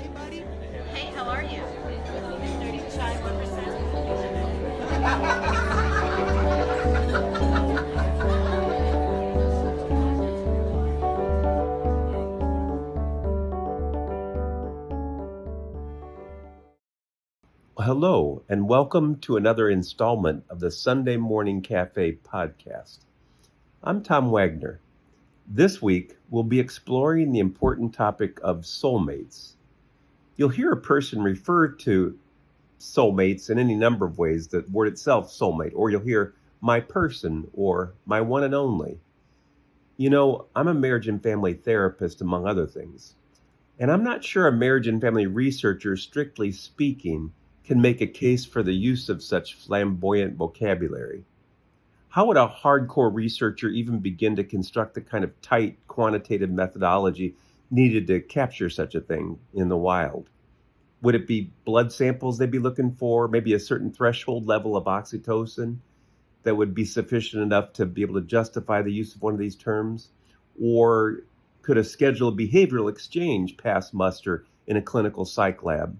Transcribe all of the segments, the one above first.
Hey, how are you? 30 shy 1%. Hello, and welcome to another installment of the Sunday Morning Cafe podcast. I'm Tom Wagner. This week, we'll be exploring the important topic of soulmates. You'll hear a person refer to soulmates in any number of ways, the word itself, soulmate, or you'll hear my person or my one and only. I'm a marriage and family therapist, among other things. And I'm not sure a marriage and family researcher, strictly speaking, can make a case for the use of such flamboyant vocabulary. How would a hardcore researcher even begin to construct the kind of tight quantitative methodology needed to capture such a thing in the wild? Would it be blood samples they'd be looking for, maybe a certain threshold level of oxytocin that would be sufficient enough to be able to justify the use of one of these terms? Or could a scheduled behavioral exchange pass muster in a clinical psych lab?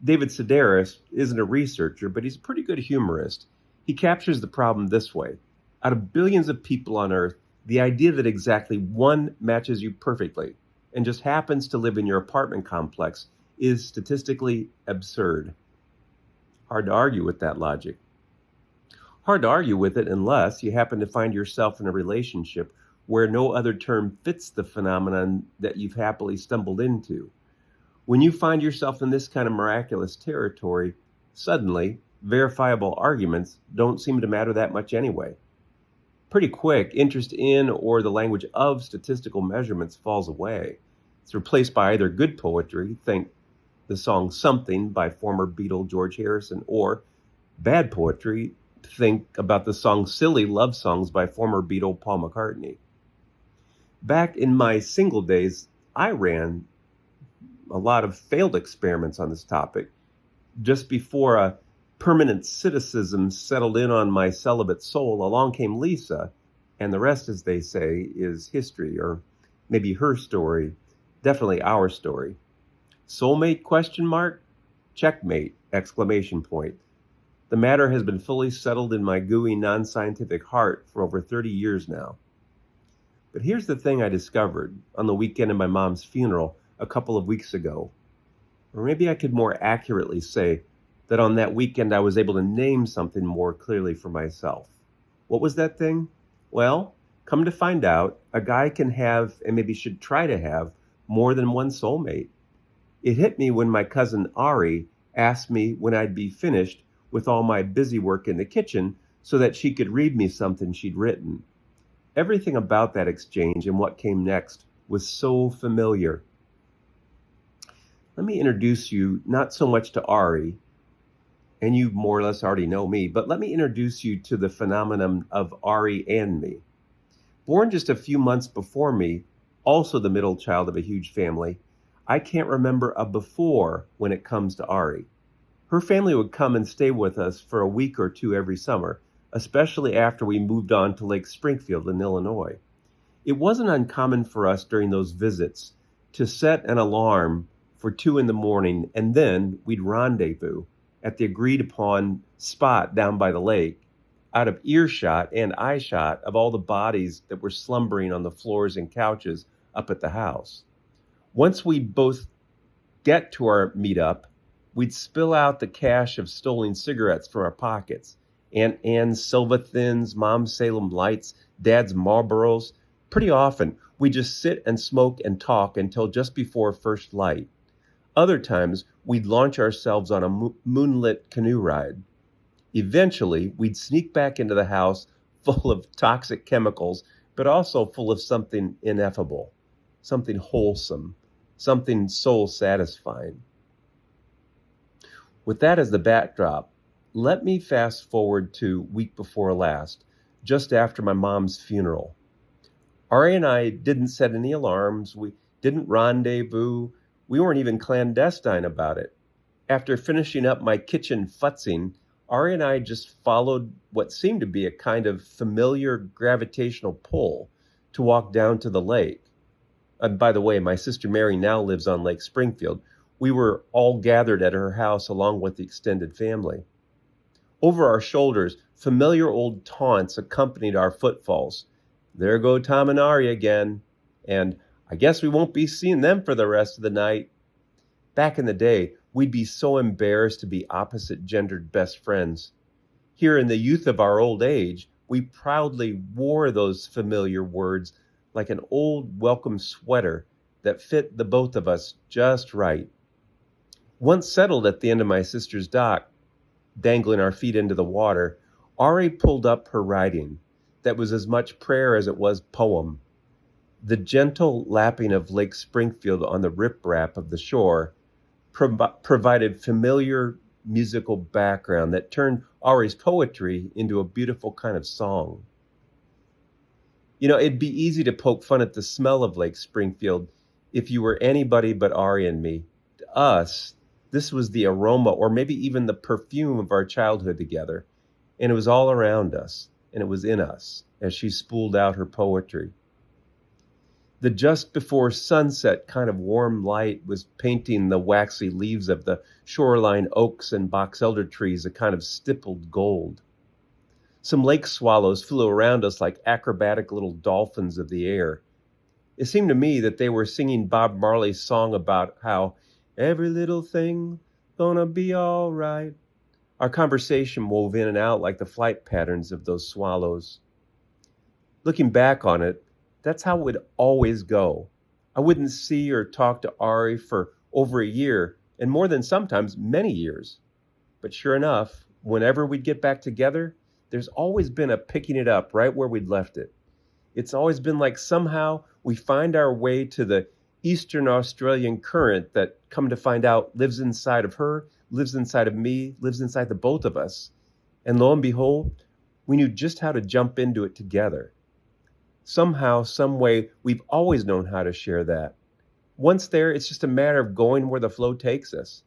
David Sedaris isn't a researcher, but he's a pretty good humorist. He captures the problem this way. Out of billions of people on Earth, the idea that exactly one matches you perfectly and just happens to live in your apartment complex is statistically absurd. Hard to argue with that logic. Hard to argue with it unless you happen to find yourself in a relationship where no other term fits the phenomenon that you've happily stumbled into. When you find yourself in this kind of miraculous territory, suddenly, verifiable arguments don't seem to matter that much anyway. Pretty quick, interest in or the language of statistical measurements falls away. It's replaced by either good poetry, think the song Something by former Beatle George Harrison, or bad poetry, think about the song Silly Love Songs by former Beatle Paul McCartney. Back in my single days, I ran a lot of failed experiments on this topic. Just before a permanent cynicism settled in on my celibate soul, along came Lisa, and the rest, as they say, is history, or maybe her story, definitely our story. Soulmate question mark? Checkmate exclamation point. The matter has been fully settled in my gooey, non-scientific heart for over 30 years now. But here's the thing I discovered on the weekend of my mom's funeral a couple of weeks ago. Or maybe I could more accurately say that on that weekend I was able to name something more clearly for myself. What was that thing? Well, come to find out, a guy can have, and maybe should try to have, more than one soulmate. It hit me when my cousin Ari asked me when I'd be finished with all my busy work in the kitchen so that she could read me something she'd written. Everything about that exchange and what came next was so familiar. Let me introduce you not so much to Ari, and you more or less already know me, but let me introduce you to the phenomenon of Ari and me. Born just a few months before me, also the middle child of a huge family, I can't remember a before when it comes to Ari. Her family would come and stay with us for a week or two every summer, especially after we moved on to Lake Springfield in Illinois. It wasn't uncommon for us during those visits to set an alarm for 2 a.m, and then we'd rendezvous at the agreed upon spot down by the lake, out of earshot and eyeshot of all the bodies that were slumbering on the floors and couches up at the house. Once we'd both get to our meetup, we'd spill out the cache of stolen cigarettes from our pockets. Aunt Anne's Silva Thins, Mom's Salem Lights, Dad's Marlboros. Pretty often, we just sit and smoke and talk until just before first light. Other times, we'd launch ourselves on a moonlit canoe ride. Eventually, we'd sneak back into the house full of toxic chemicals, but also full of something ineffable, something wholesome, something soul satisfying. With that as the backdrop, let me fast forward to week before last, just after my mom's funeral. Ari and I didn't set any alarms, we didn't rendezvous, we weren't even clandestine about it. After finishing up my kitchen futzing, Ari and I just followed what seemed to be a kind of familiar gravitational pull to walk down to the lake. And by the way, my sister Mary now lives on Lake Springfield. We were all gathered at her house along with the extended family. Over our shoulders, familiar old taunts accompanied our footfalls. There go Tom and Ari again. And I guess we won't be seeing them for the rest of the night. Back in the day, we'd be so embarrassed to be opposite gendered best friends. Here in the youth of our old age, we proudly wore those familiar words like an old welcome sweater that fit the both of us just right. Once settled at the end of my sister's dock, dangling our feet into the water, Ari pulled up her writing that was as much prayer as it was poem. The gentle lapping of Lake Springfield on the riprap of the shore provided familiar musical background that turned Ari's poetry into a beautiful kind of song. You know, it'd be easy to poke fun at the smell of Lake Springfield if you were anybody but Ari and me. To us, this was the aroma or maybe even the perfume of our childhood together, and it was all around us, and it was in us as she spooled out her poetry. The just before sunset kind of warm light was painting the waxy leaves of the shoreline oaks and box elder trees a kind of stippled gold. Some lake swallows flew around us like acrobatic little dolphins of the air. It seemed to me that they were singing Bob Marley's song about how every little thing gonna be all right. Our conversation wove in and out like the flight patterns of those swallows. Looking back on it, that's how it would always go. I wouldn't see or talk to Ari for over a year, and more than sometimes many years. But sure enough, whenever we'd get back together, there's always been a picking it up right where we'd left it. It's always been like somehow we find our way to the Eastern Australian current that, come to find out, lives inside of her, lives inside of me, lives inside the both of us. And lo and behold, we knew just how to jump into it together. Somehow, some way, we've always known how to share that. Once there, it's just a matter of going where the flow takes us.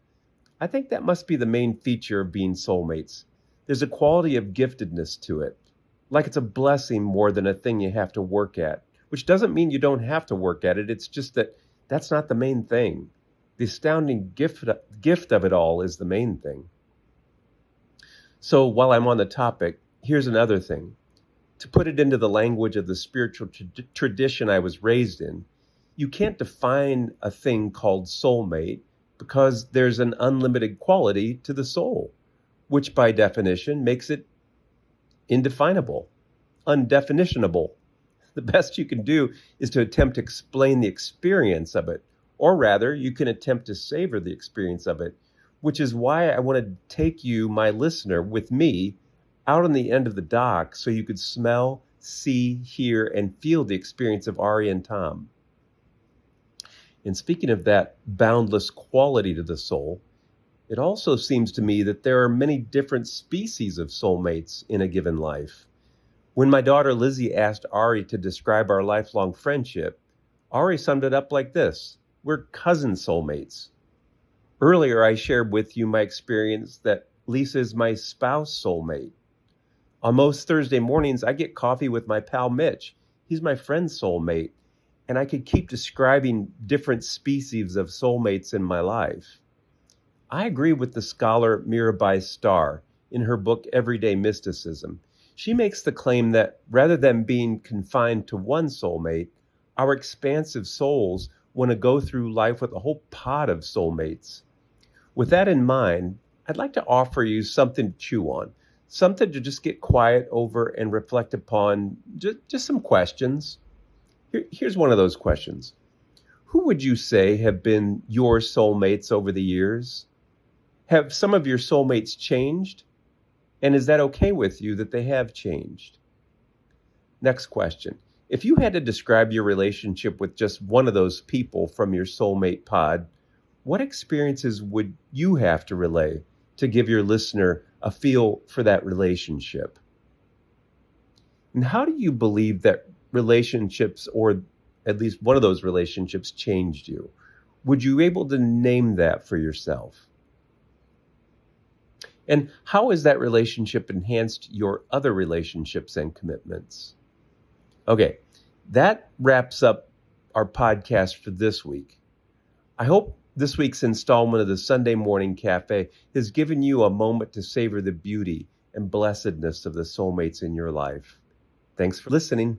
I think that must be the main feature of being soulmates. There's a quality of giftedness to it, like it's a blessing more than a thing you have to work at, which doesn't mean you don't have to work at it. It's just that that's not the main thing. The astounding gift of it all is the main thing. So while I'm on the topic, here's another thing. To put it into the language of the spiritual tradition I was raised in, you can't define a thing called soulmate because there's an unlimited quality to the soul, which by definition makes it indefinable, undefinitionable. The best you can do is to attempt to explain the experience of it, or rather, you can attempt to savor the experience of it, which is why I want to take you, my listener, with me out on the end of the dock so you could smell, see, hear, and feel the experience of Ari and Tom. And speaking of that boundless quality to the soul, it also seems to me that there are many different species of soulmates in a given life. When my daughter Lizzie asked Ari to describe our lifelong friendship, Ari summed it up like this: we're cousin soulmates. Earlier, I shared with you my experience that Lisa is my spouse soulmate. On most Thursday mornings, I get coffee with my pal Mitch. He's my friend's soulmate, and I could keep describing different species of soulmates in my life. I agree with the scholar Mirabai Starr in her book Everyday Mysticism. She makes the claim that rather than being confined to one soulmate, our expansive souls want to go through life with a whole pod of soulmates. With that in mind, I'd like to offer you something to chew on, something to just get quiet over and reflect upon, just some questions. Here's one of those questions. Who would you say have been your soulmates over the years? Have some of your soulmates changed? And is that okay with you that they have changed? Next question. If you had to describe your relationship with just one of those people from your soulmate pod, what experiences would you have to relay to give your listener a feel for that relationship? And how do you believe that relationships, or at least one of those relationships, changed you? Would you be able to name that for yourself? And how has that relationship enhanced your other relationships and commitments? Okay, that wraps up our podcast for this week. I hope this week's installment of the Sunday Morning Cafe has given you a moment to savor the beauty and blessedness of the soulmates in your life. Thanks for listening.